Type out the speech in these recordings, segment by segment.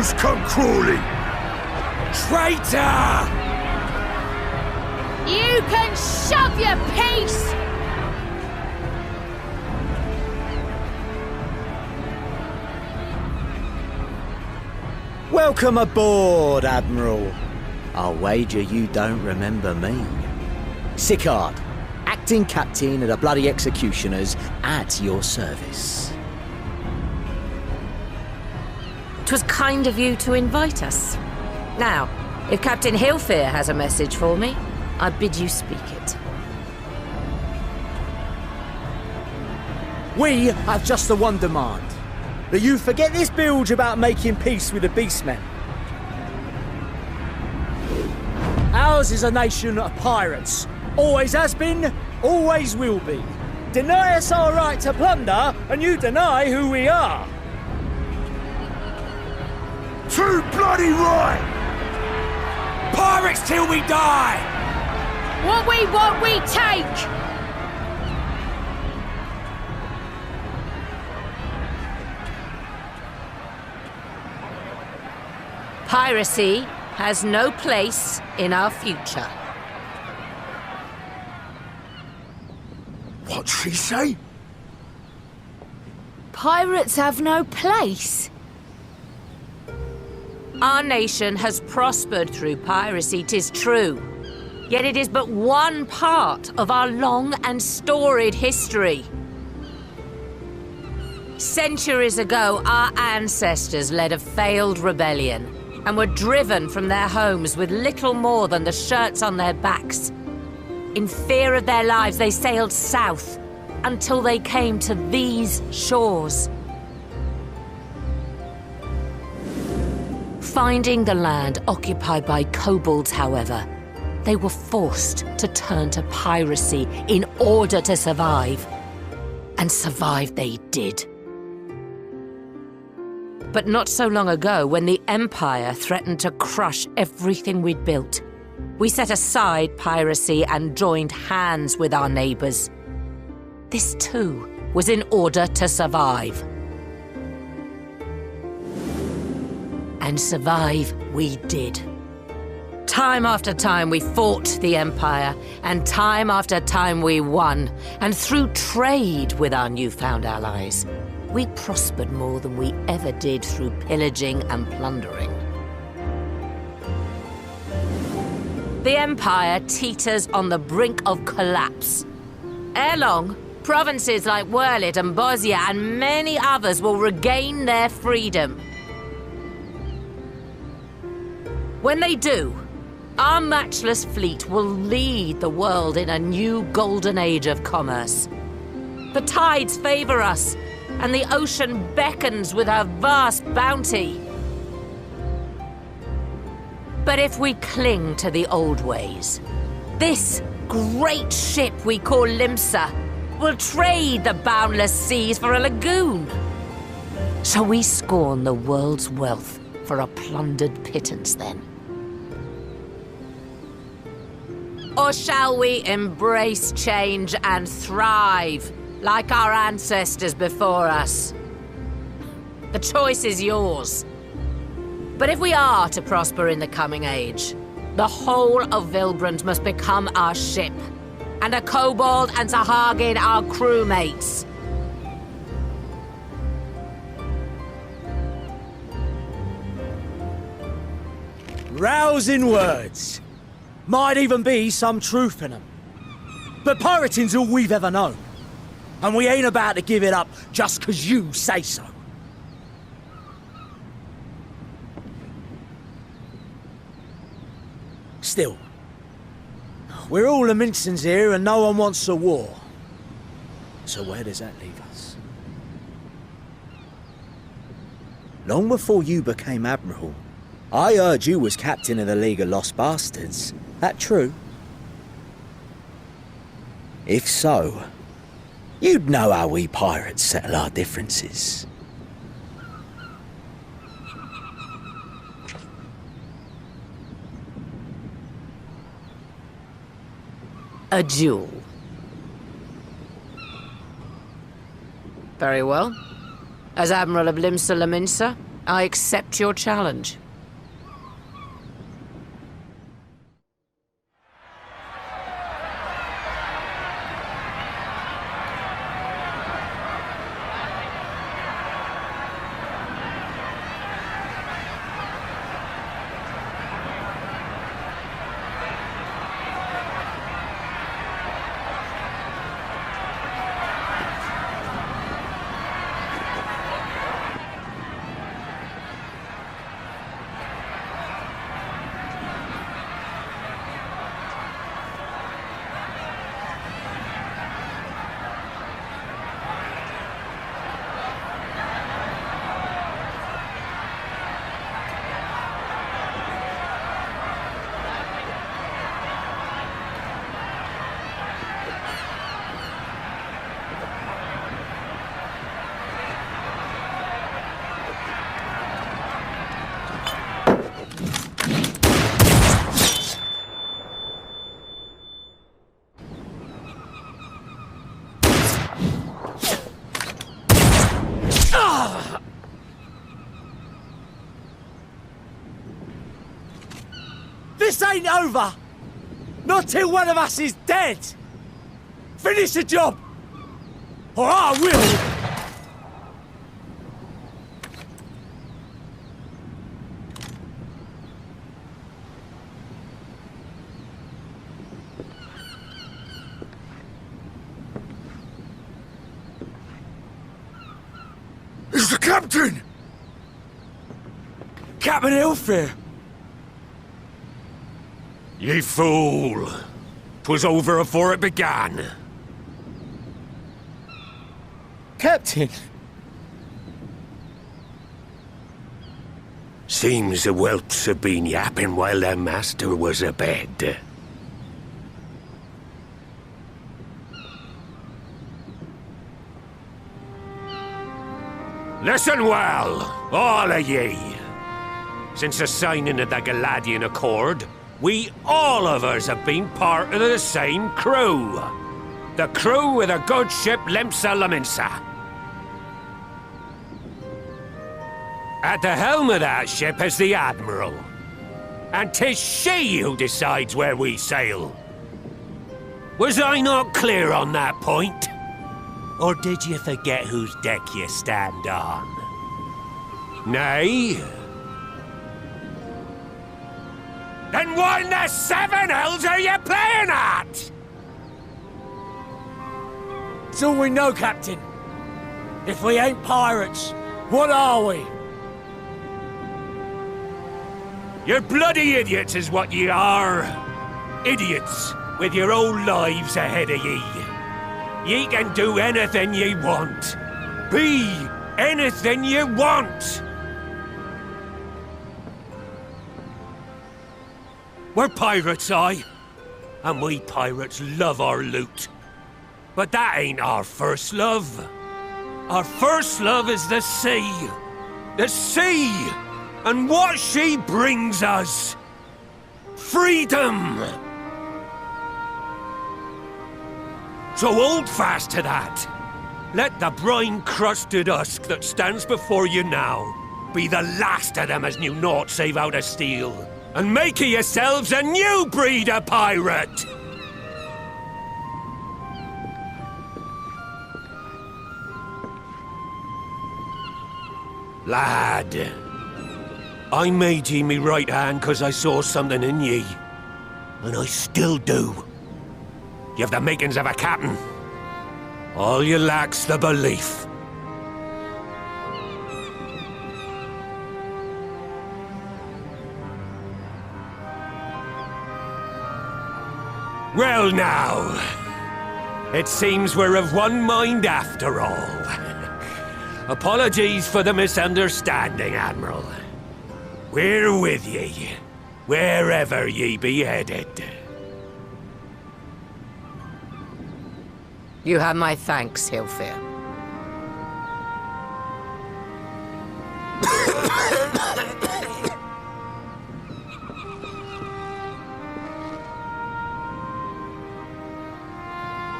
Who's come crawling? Traitor! You can shove your piece! Welcome aboard, Admiral. I'll wager you don't remember me. Sicard, acting captain of the bloody executioners, at your service. 'Twas kind of you to invite us. Now, if Captain Hillfear has a message for me, I bid you speak it. We have just the one demand. That you forget this bilge about making peace with the Beastmen. Ours is a nation of pirates. Always has been, always will be. Deny us our right to plunder, and you deny who we are. Too bloody right! Pirates till we die! What we want, we take! Piracy has no place in our future. What'd she say? Pirates have no place. Our nation has prospered through piracy, 'tis true. Yet it is but one part of our long and storied history. Centuries ago, our ancestors led a failed rebellion and were driven from their homes with little more than the shirts on their backs. In fear of their lives, they sailed south until they came to these shores. Finding the land occupied by kobolds, however, they were forced to turn to piracy in order to survive. And survive they did. But not so long ago, when the Empire threatened to crush everything we'd built, we set aside piracy and joined hands with our neighbors. This too was in order to survive. And survive we did. Time after time we fought the Empire, and time after time we won. And through trade with our newfound allies, we prospered more than we ever did through pillaging and plundering. The Empire teeters on the brink of collapse. Ere long, provinces like Wurlit and Bosnia and many others will regain their freedom. When they do, our matchless fleet will lead the world in a new golden age of commerce. The tides favor us, and the ocean beckons with her vast bounty. But if we cling to the old ways, this great ship we call Limsa will trade the boundless seas for a lagoon. Shall we scorn the world's wealth for a plundered pittance then? Or shall we embrace change and thrive like our ancestors before us? The choice is yours. But if we are to prosper in the coming age, the whole of Vilbrand must become our ship, and a kobold and Sahagin our crewmates. Rousing words. Might even be some truth in them. But pirating's all we've ever known. And we ain't about to give it up just 'cause you say so. Still, we're all the Mincins here and no one wants a war. So where does that leave us? Long before you became Admiral, I heard you was captain of the League of Lost Bastards. That true? If so, you'd know how we pirates settle our differences. A duel. Very well. As Admiral of Limsa Laminsa, I accept your challenge. This ain't over! Not till one of us is dead! Finish the job! Or I will! It's the captain! Captain Ilfir! Ye fool! 'Twas over afore it began. Captain! Seems the whelps have been yapping while their master was abed. Listen well, all of ye. Since the signing of the Galadian Accord, we all of us have been part of the same crew. The crew of the good ship Lemsa Laminsa. At the helm of that ship is the Admiral. And 'tis she who decides where we sail. Was I not clear on that point? Or did you forget whose deck you stand on? Nay? Then what in the seven hells are you playing at? It's all we know, Captain. If we ain't pirates, what are we? You're bloody idiots is what ye are. Idiots with your own lives ahead of ye. Ye can do anything ye want. Be anything ye want. We're pirates, aye. And we pirates love our loot. But that ain't our first love. Our first love is the sea. The sea! And what she brings us. Freedom! So hold fast to that. Let the brine-crusted husk that stands before you now be the last of them as knew naught save out of steel. And make of yourselves a new breed of pirate! Lad, I made ye me right hand 'cause I saw something in ye. And I still do. You've the makings of a captain. All you lack's the belief. Well now, it seems we're of one mind after all. Apologies for the misunderstanding, Admiral. We're with ye, wherever ye be headed. You have my thanks, Hilfir.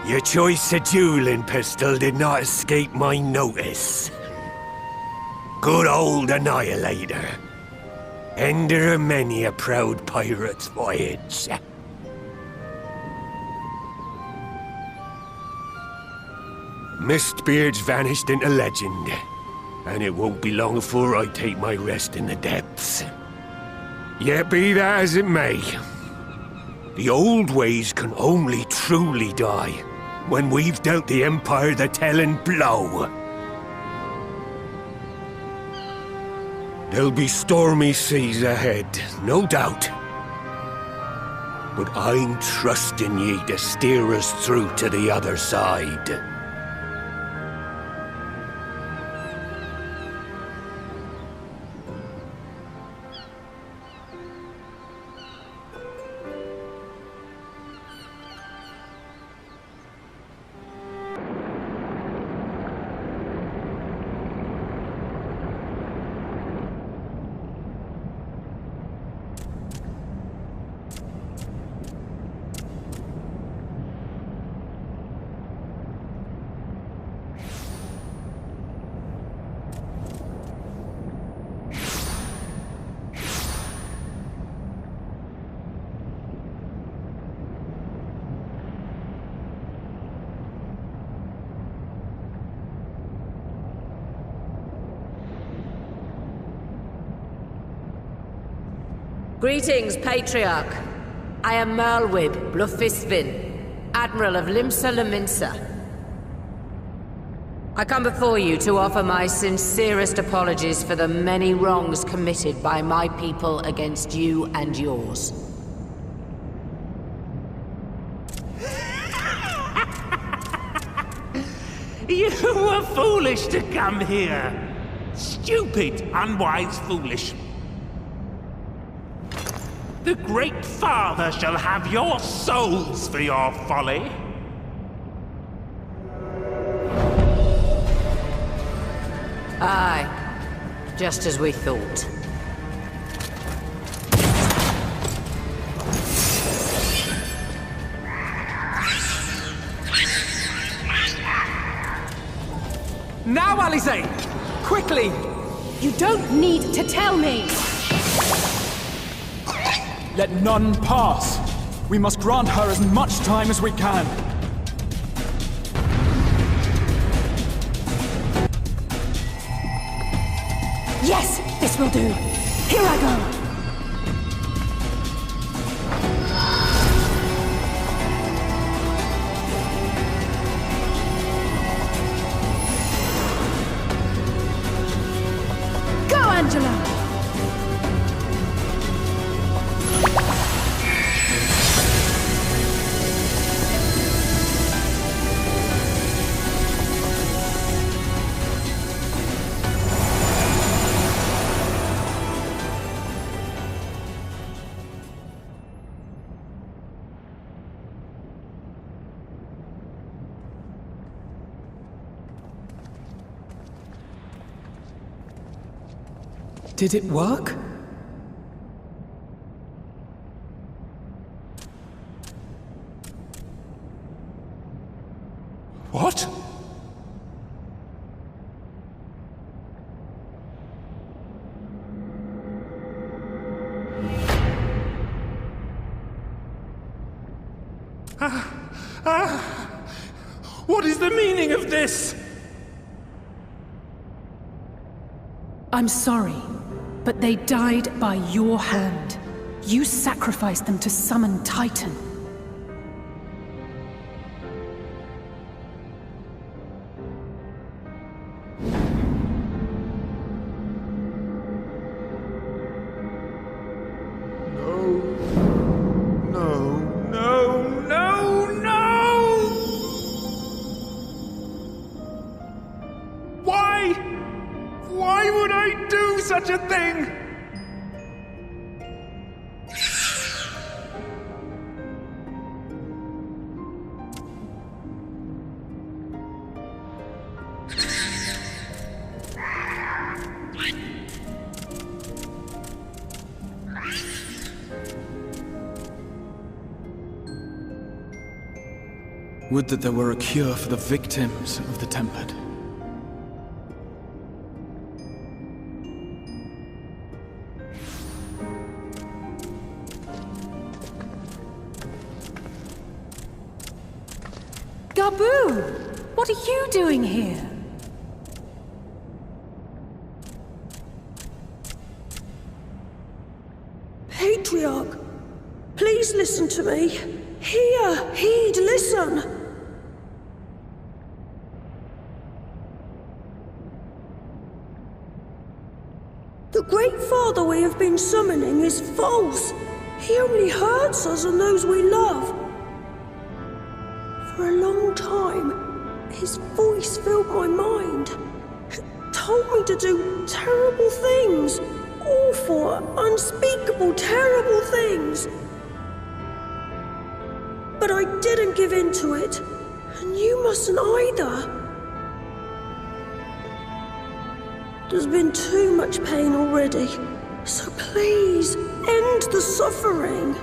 Your choice of dueling pistol did not escape my notice. Good old Annihilator. Ender of many a proud pirate's voyage. Mistbeard's vanished into legend, and it won't be long before I take my rest in the depths. Yet be that as it may, the old ways can only truly die when we've dealt the Empire the telling blow. There'll be stormy seas ahead, no doubt. But I'm trusting ye to steer us through to the other side. Greetings, Patriarch. I am Merlwib Blufisvin, Admiral of Limsa Laminsa. I come before you to offer my sincerest apologies for the many wrongs committed by my people against you and yours. You were foolish to come here. Stupid, unwise, foolish. The Great Father shall have your souls for your folly. Aye, just as we thought. Now, Alize! Quickly! You don't need to tell me! Let none pass. We must grant her as much time as we can. Yes, this will do. Here I go. Did it work? What? What is the meaning of this? I'm sorry, but they died by your hand. You sacrificed them to summon Titan. Why would I do such a thing? Would that there were a cure for the victims of the Tempered. Taboo! What are you doing here? Patriarch, please listen to me. Hear, heed, listen. The Great Father we have been summoning is false. He only hurts us and those we love. For a long time, his voice filled my mind. It told me to do terrible things. Awful, unspeakable, terrible things. But I didn't give in to it, and you mustn't either. There's been too much pain already, so please, end the suffering.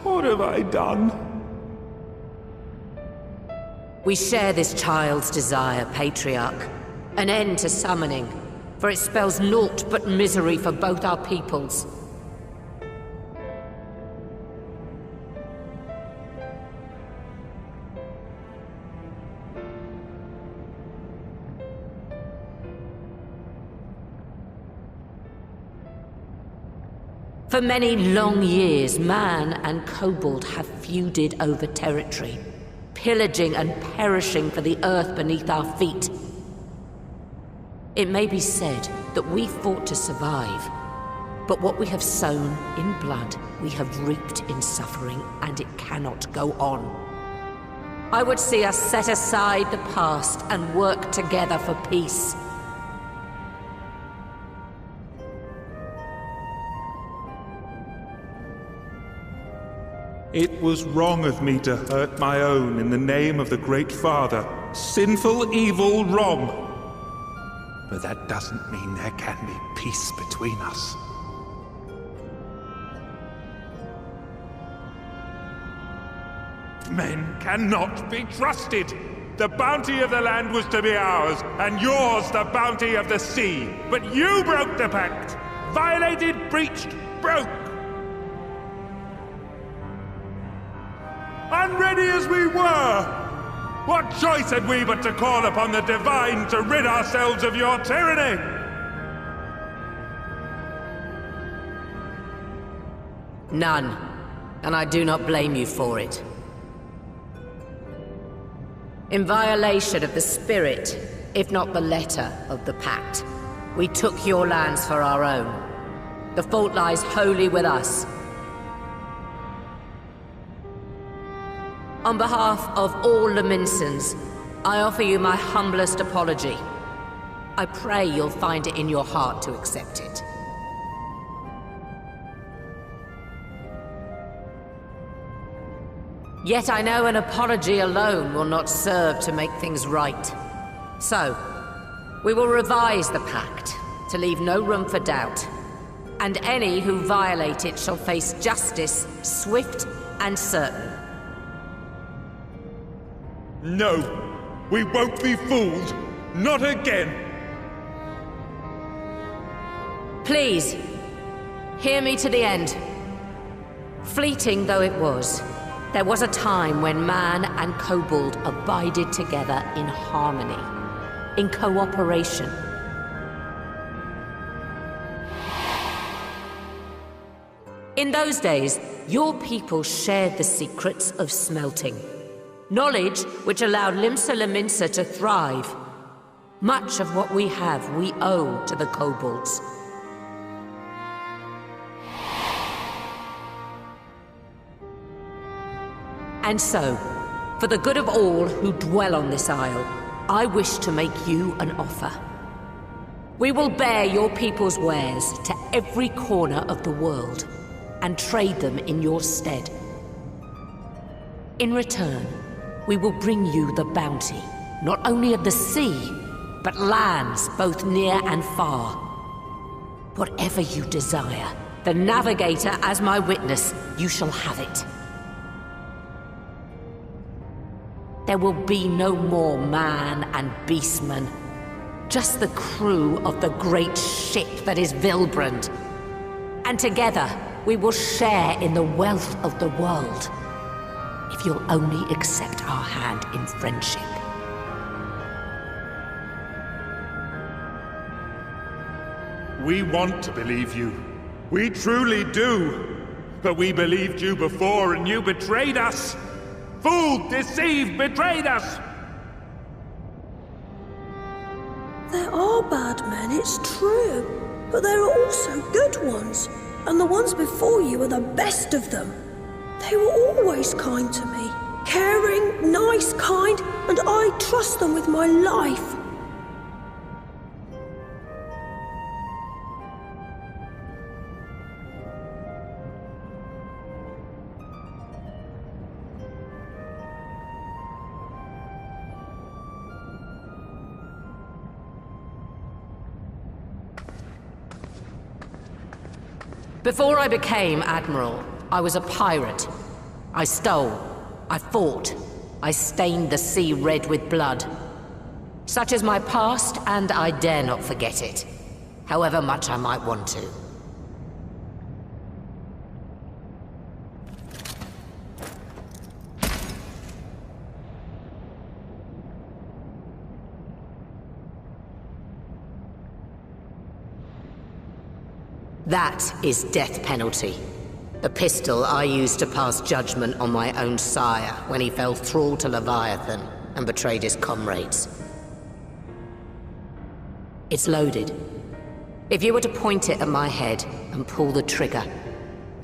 What have I done? We share this child's desire, Patriarch. An end to summoning, for it spells naught but misery for both our peoples. For many long years, man and kobold have feuded over territory, pillaging and perishing for the earth beneath our feet. It may be said that we fought to survive, but what we have sown in blood, we have reaped in suffering, and it cannot go on. I would see us set aside the past and work together for peace. It was wrong of me to hurt my own in the name of the Great Father. Sinful, evil, wrong. But that doesn't mean there can be peace between us. Men cannot be trusted. The bounty of the land was to be ours, and yours the bounty of the sea. But you broke the pact. Violated, breached, broke. Unready as we were, what choice had we but to call upon the divine to rid ourselves of your tyranny? None, and I do not blame you for it. In violation of the spirit, if not the letter, of the pact, we took your lands for our own. The fault lies wholly with us. On behalf of all Laminsons, I offer you my humblest apology. I pray you'll find it in your heart to accept it. Yet I know an apology alone will not serve to make things right. So, we will revise the pact to leave no room for doubt. And any who violate it shall face justice, swift and certain. No, we won't be fooled. Not again. Please, hear me to the end. Fleeting though it was, there was a time when man and kobold abided together in harmony, in cooperation. In those days, your people shared the secrets of smelting. Knowledge which allowed Limsa Lominsa to thrive. Much of what we have, we owe to the kobolds. And so, for the good of all who dwell on this isle, I wish to make you an offer. We will bear your people's wares to every corner of the world, and trade them in your stead. In return, we will bring you the bounty, not only of the sea, but lands both near and far. Whatever you desire, The Navigator as my witness. You shall have it. There will be no more man and beastman. Just the crew of the great ship that is Vilbrand. And together, we will share in the wealth of the world. If you'll only accept our hand in friendship. We want to believe you. We truly do. But we believed you before and you betrayed us. Fooled, deceived, betrayed us! There are bad men, it's true. But there are also good ones. And the ones before you are the best of them. They were always kind to me. Caring, nice, kind, and I trust them with my life. Before I became Admiral, I was a pirate. I stole, I fought, I stained the sea red with blood. Such is my past, and I dare not forget it, however much I might want to. That is death penalty. The pistol I used to pass judgment on my own sire when he fell thrall to Leviathan and betrayed his comrades. It's loaded. If you were to point it at my head and pull the trigger,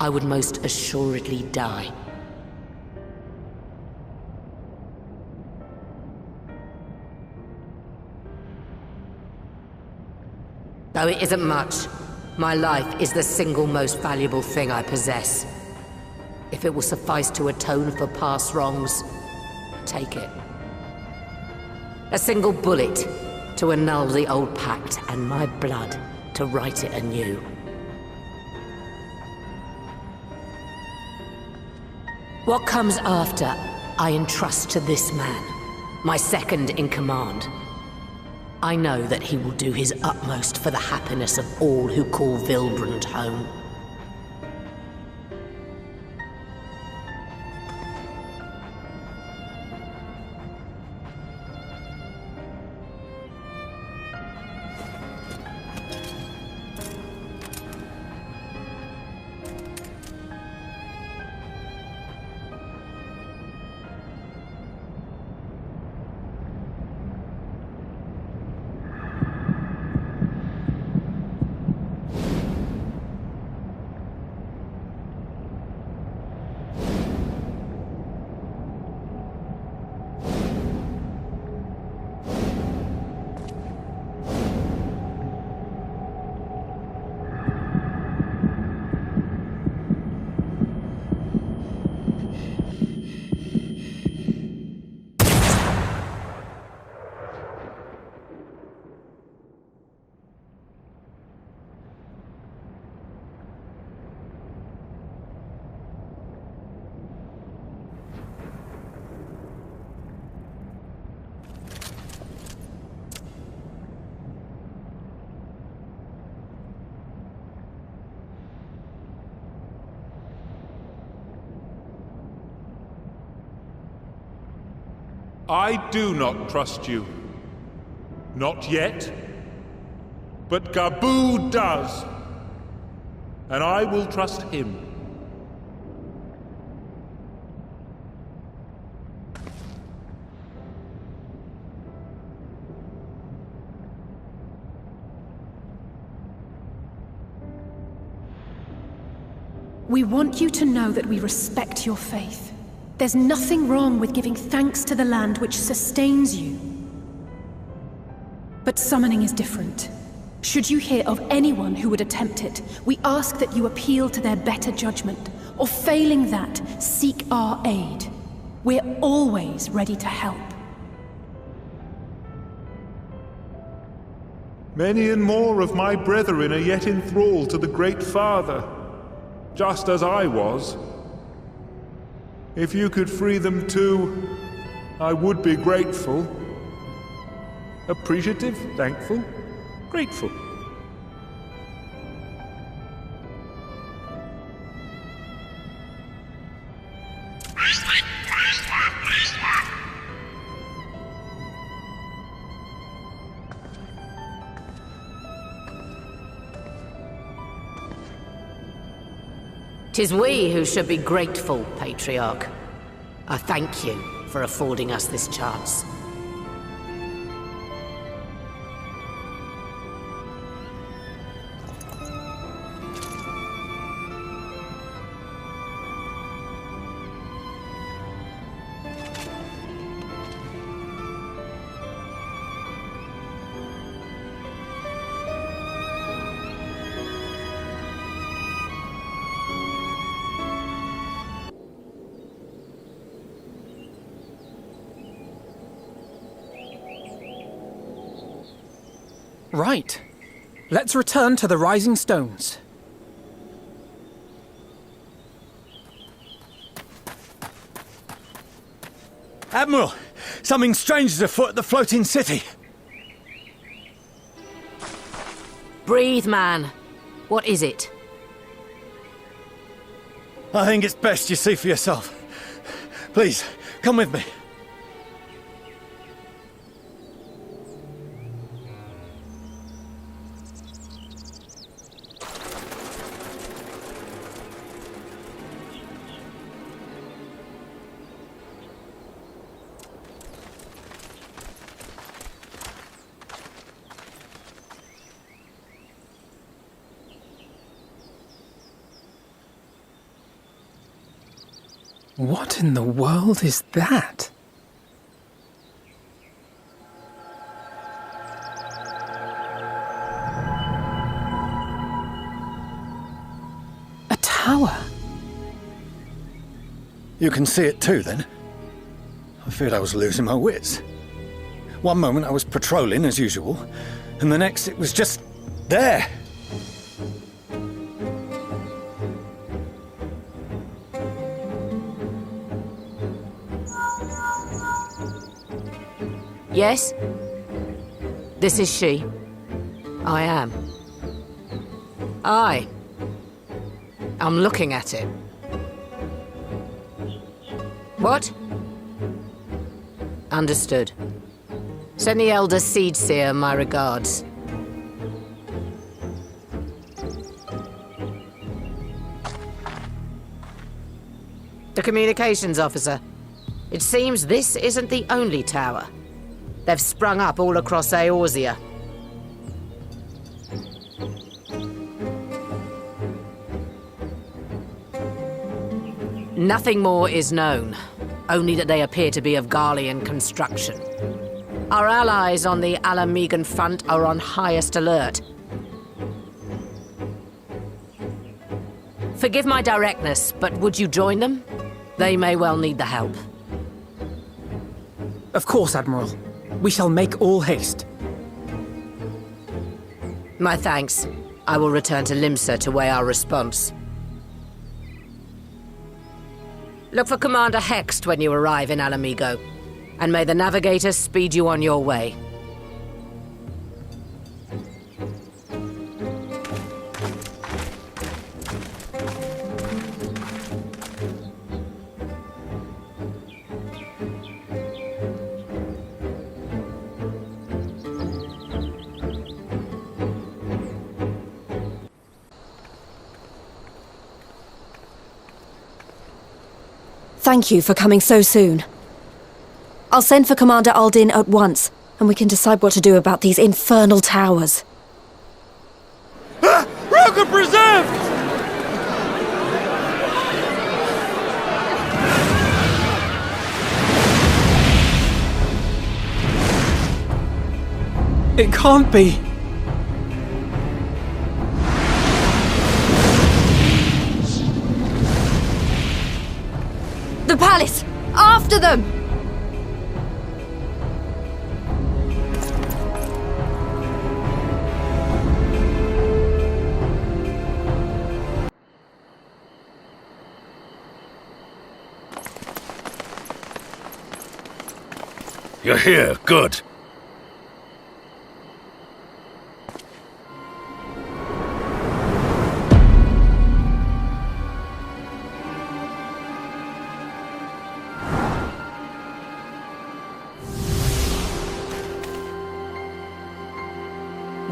I would most assuredly die. Though it isn't much, my life is the single most valuable thing I possess. If it will suffice to atone for past wrongs, take it. A single bullet to annul the old pact, and my blood to write it anew. What comes after, I entrust to this man, my second in command. I know that he will do his utmost for the happiness of all who call Vilbrand home. I do not trust you. Not yet. But Gabu does. And I will trust him. We want you to know that we respect your faith. There's nothing wrong with giving thanks to the land which sustains you. But summoning is different. Should you hear of anyone who would attempt it, we ask that you appeal to their better judgment, or failing that, seek our aid. We're always ready to help. Many and more of my brethren are yet in thrall to the Great Father. just as I was. If you could free them too, I would be grateful. Appreciative, thankful, grateful. Tis we who should be grateful, Patriarch. I thank you for affording us this chance. Right. Let's return to the Rising Stones. Admiral, something strange is afoot at the floating city. Breathe, man. What is it? I think it's best you see for yourself. Please, come with me. What in the world is that? A tower? You can see it too, then? I feared I was losing my wits. One moment I was patrolling as usual, and the next it was just there. Yes? This is she. I am. I'm looking at it. What? Understood. Send the Elder Seedseer my regards. The communications officer. It seems this isn't the only tower. They've sprung up all across Eorzea. Nothing more is known, only that they appear to be of Garlean construction. Our allies on the Alamegan front are on highest alert. Forgive my directness, but would you join them? They may well need the help. Of course, Admiral. We shall make all haste. My thanks. I will return to Limsa to weigh our response. Look for Commander Hext when you arrive in Alamigo, and may the Navigator speed you on your way. Thank you for coming so soon. I'll send for Commander Aldin at once, and we can decide what to do about these infernal towers. Roker preserved! It can't be. The palace! After them! You're here, good.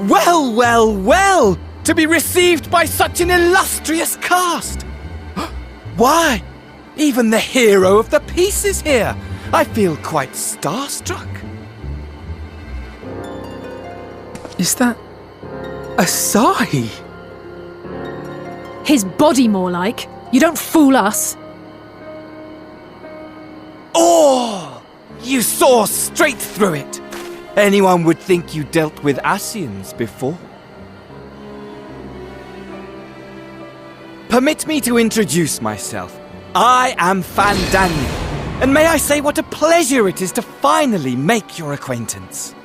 Well, well, well! To be received by such an illustrious cast! Why, even the hero of the piece is here! I feel quite starstruck. Is that a sigh? His body, more like. You don't fool us. Oh! You saw straight through it! Anyone would think you dealt with Ascians before. Permit me to introduce myself. I am Fandaniel, and may I say what a pleasure it is to finally make your acquaintance.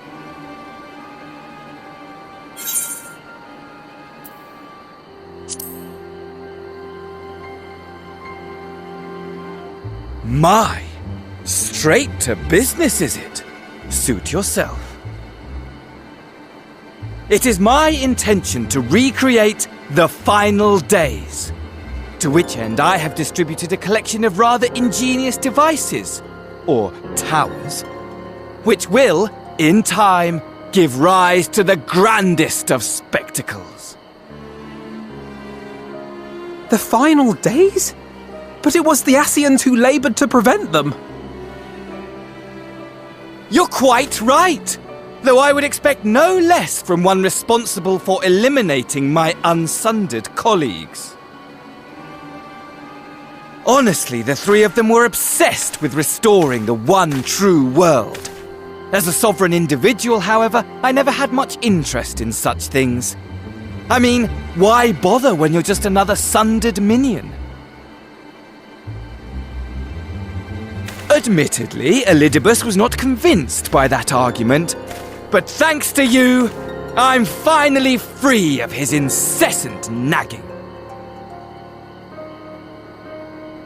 My, straight to business is it? Suit yourself. It is my intention to recreate the final days, to which end I have distributed a collection of rather ingenious devices, or towers, which will, in time, give rise to the grandest of spectacles. The final days? But it was the Ascians who laboured to prevent them. You're quite right, though I would expect no less from one responsible for eliminating my unsundered colleagues. Honestly, the three of them were obsessed with restoring the one true world. As a sovereign individual, however, I never had much interest in such things. I mean, why bother when you're just another sundered minion? Admittedly, Elidibus was not convinced by that argument, but thanks to you, I'm finally free of his incessant nagging.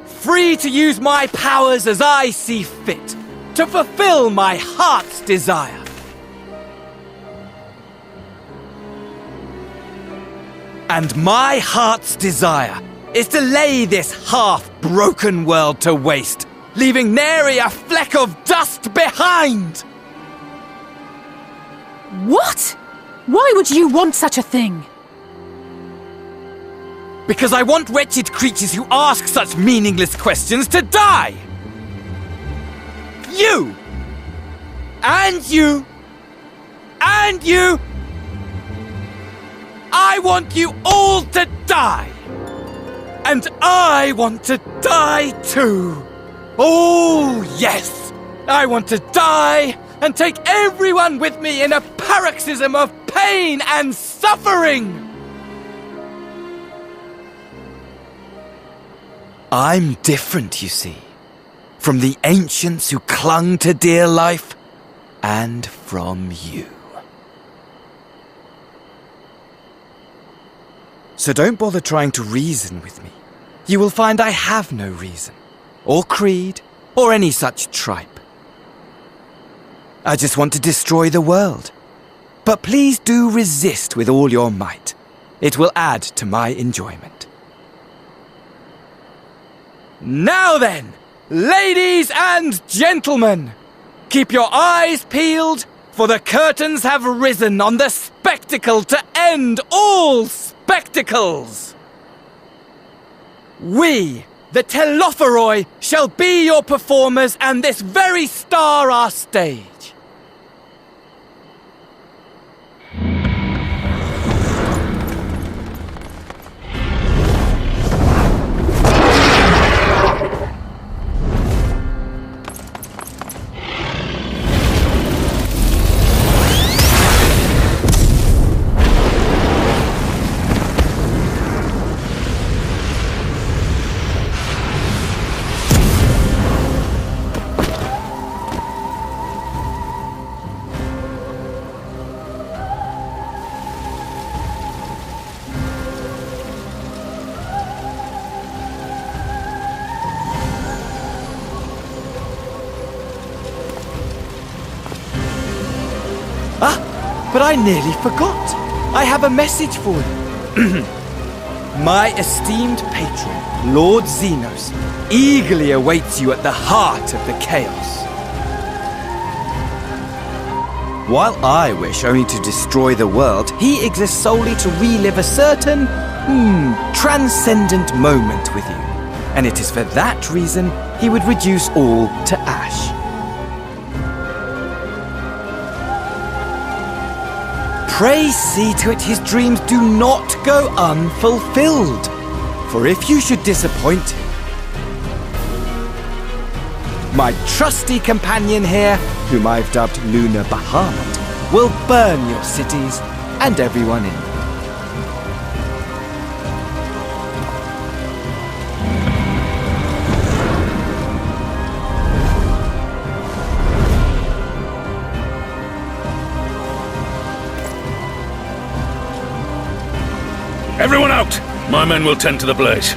Free to use my powers as I see fit, to fulfill my heart's desire. And my heart's desire is to lay this half-broken world to waste, leaving nary a fleck of dust behind! What? Why would you want such a thing? Because I want wretched creatures who ask such meaningless questions to die! You! And you! And you! I want you all to die! And I want to die too! Oh, yes! I want to die and take everyone with me in a paroxysm of pain and suffering! I'm different, you see, from the ancients who clung to dear life, and from you. So don't bother trying to reason with me. You will find I have no reason, or creed, or any such tripe. I just want to destroy the world. But please do resist with all your might. It will add to my enjoyment. Now then, ladies and gentlemen, keep your eyes peeled, for the curtains have risen on the spectacle to end all spectacles. We, the Telophoroi, shall be your performers, and this very star our stage. But I nearly forgot. I have a message for you. My esteemed patron, Lord Xenos, eagerly awaits you at the heart of the chaos. While I wish only to destroy the world, he exists solely to relive a certain, transcendent moment with you. And it is for that reason he would reduce all to ash. Pray see to it his dreams do not go unfulfilled. For if you should disappoint him, my trusty companion here, whom I've dubbed Lunar Bahamut, will burn your cities and everyone in them. Everyone out! My men will tend to the blaze.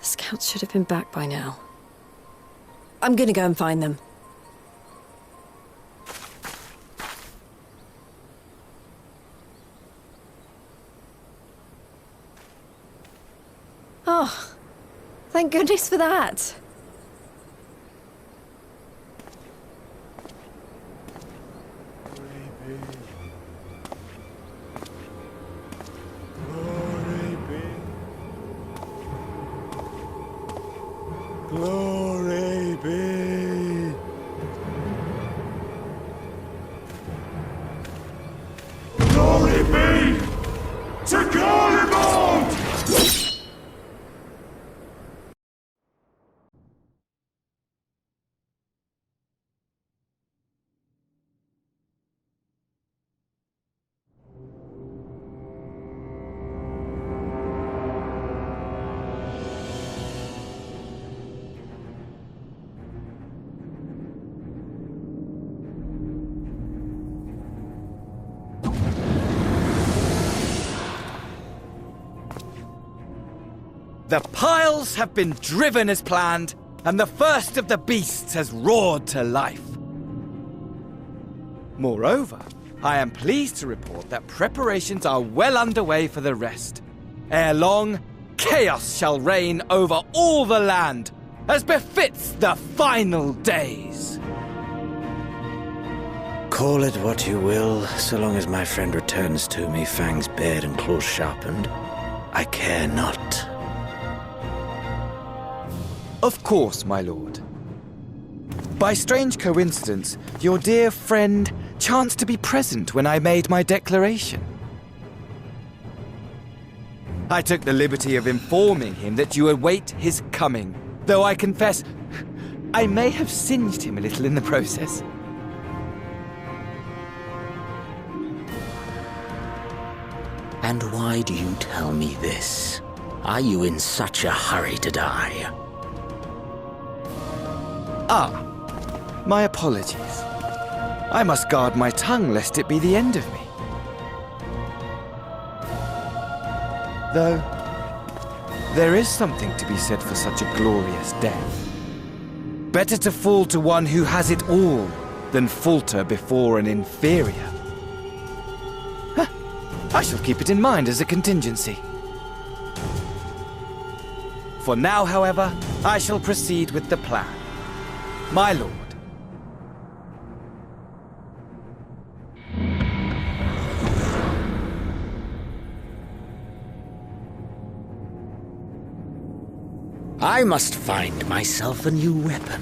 The scouts should have been back by now. I'm gonna go and find them. Oh, thank goodness for that. Glory be. Glory be to Garlemald! The piles have been driven as planned, and the first of the beasts has roared to life. Moreover, I am pleased to report that preparations are well underway for the rest. Ere long, chaos shall reign over all the land, as befits the final days. Call it what you will, so long as my friend returns to me, fangs bared and claws sharpened. I care not. Of course, my lord. By strange coincidence, your dear friend chanced to be present when I made my declaration. I took the liberty of informing him that you await his coming, though I confess I may have singed him a little in the process. And why do you tell me this? Are you in such a hurry to die? Ah, my apologies. I must guard my tongue lest it be the end of me. Though, there is something to be said for such a glorious death. Better to fall to one who has it all than falter before an inferior. Huh. I shall keep it in mind as a contingency. For now, however, I shall proceed with the plan. My lord. I must find myself a new weapon.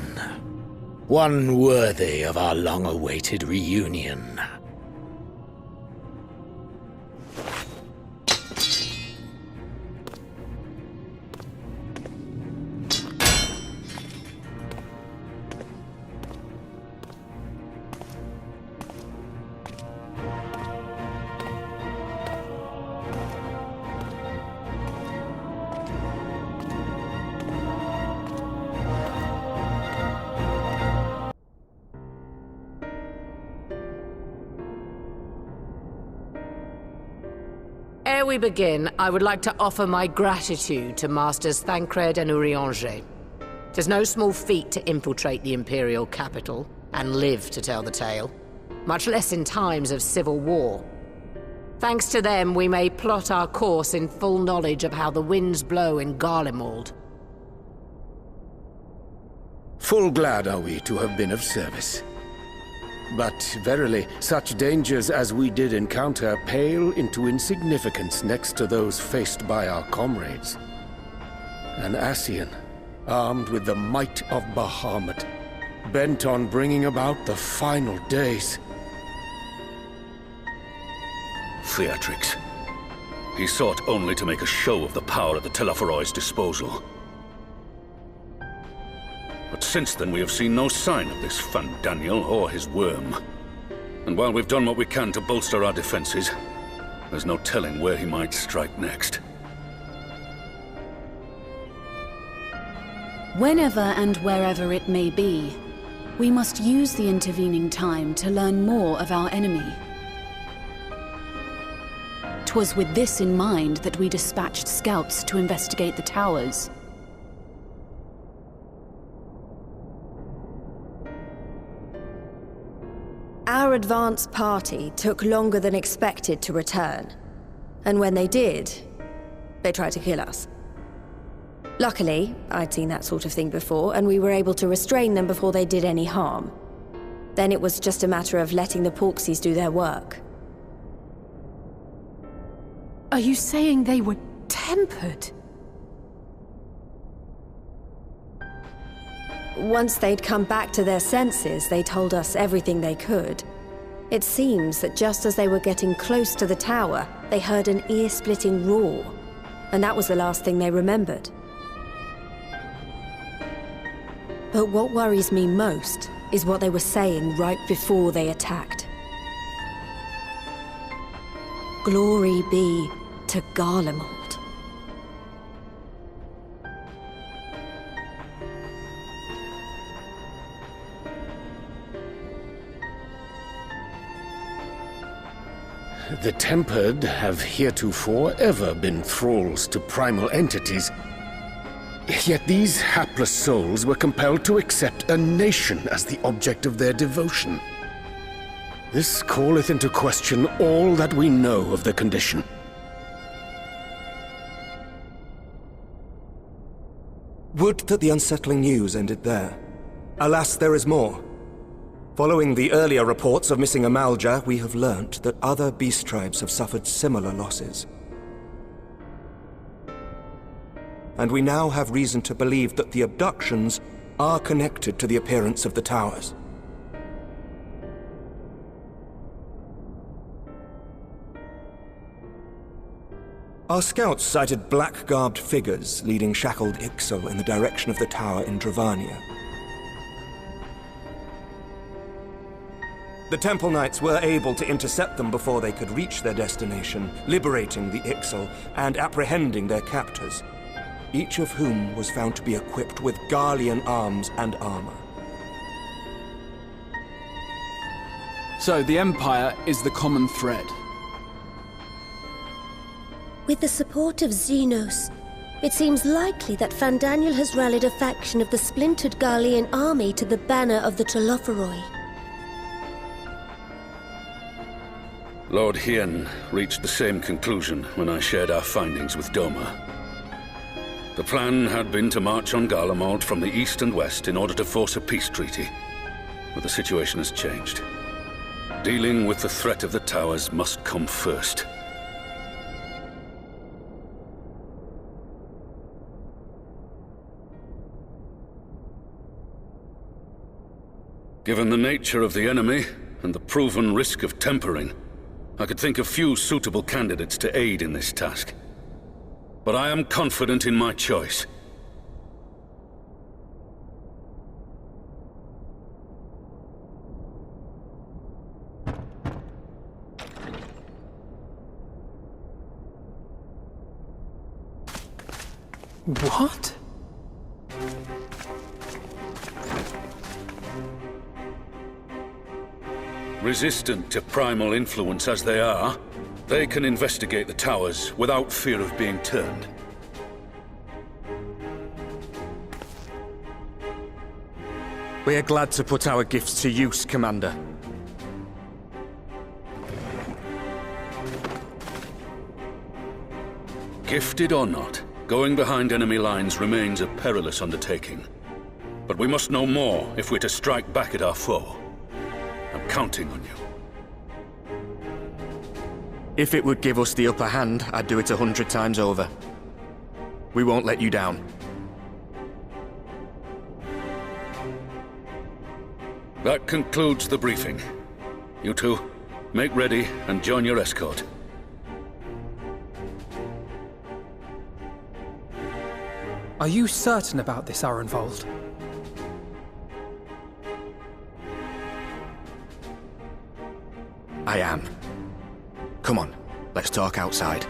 One worthy of our long-awaited reunion. Ere we begin, I would like to offer my gratitude to Masters Thancred and Urianger. 'Tis no small feat to infiltrate the Imperial capital and live to tell the tale, much less in times of civil war. Thanks to them, we may plot our course in full knowledge of how the winds blow in Garlemald. Full glad are we to have been of service. But verily, such dangers as we did encounter pale into insignificance next to those faced by our comrades. An Ascian, armed with the might of Bahamut, bent on bringing about the final days. Theatrics. He sought only to make a show of the power at the Telophoroi's disposal. But since then we have seen no sign of this Fandaniel or his worm. And while we've done what we can to bolster our defenses, there's no telling where he might strike next. Whenever and wherever it may be, we must use the intervening time to learn more of our enemy. 'Twas with this in mind that we dispatched scouts to investigate the towers. Our advance party took longer than expected to return. And when they did, they tried to kill us. Luckily, I'd seen that sort of thing before, and we were able to restrain them before they did any harm. Then it was just a matter of letting the Porksies do their work. Are you saying they were tempered? Once they'd come back to their senses, they told us everything they could. It seems that just as they were getting close to the tower, they heard an ear-splitting roar. And that was the last thing they remembered. But what worries me most is what they were saying right before they attacked. Glory be to Garlemald. The Tempered have heretofore ever been thralls to primal entities. Yet these hapless souls were compelled to accept a nation as the object of their devotion. This calleth into question all that we know of the condition. Would that the unsettling news ended there. Alas, there is more. Following the earlier reports of missing Amalja, we have learnt that other beast tribes have suffered similar losses. And we now have reason to believe that the abductions are connected to the appearance of the towers. Our scouts sighted black-garbed figures leading shackled Ixal in the direction of the tower in Dravania. The Temple Knights were able to intercept them before they could reach their destination, liberating the Ixal and apprehending their captors, each of whom was found to be equipped with Garlean arms and armor. So the Empire is the common thread. With the support of Xenos, it seems likely that Fandaniel has rallied a faction of the splintered Garlean army to the banner of the Telophoroi. Lord Hien reached the same conclusion when I shared our findings with Doma. The plan had been to march on Garlemald from the east and west in order to force a peace treaty. But the situation has changed. Dealing with the threat of the towers must come first. Given the nature of the enemy and the proven risk of tempering, I could think of few suitable candidates to aid in this task. But I am confident in my choice. What? Resistant to primal influence as they are, they can investigate the towers without fear of being turned. We are glad to put our gifts to use, Commander. Gifted or not, going behind enemy lines remains a perilous undertaking. But we must know more if we're to strike back at our foe. I'm counting on you. If it would give us the upper hand, I'd do it 100 times over. We won't let you down. That concludes the briefing. You two, make ready and join your escort. Are you certain about this, Arenvold? I am. Come on, let's talk outside.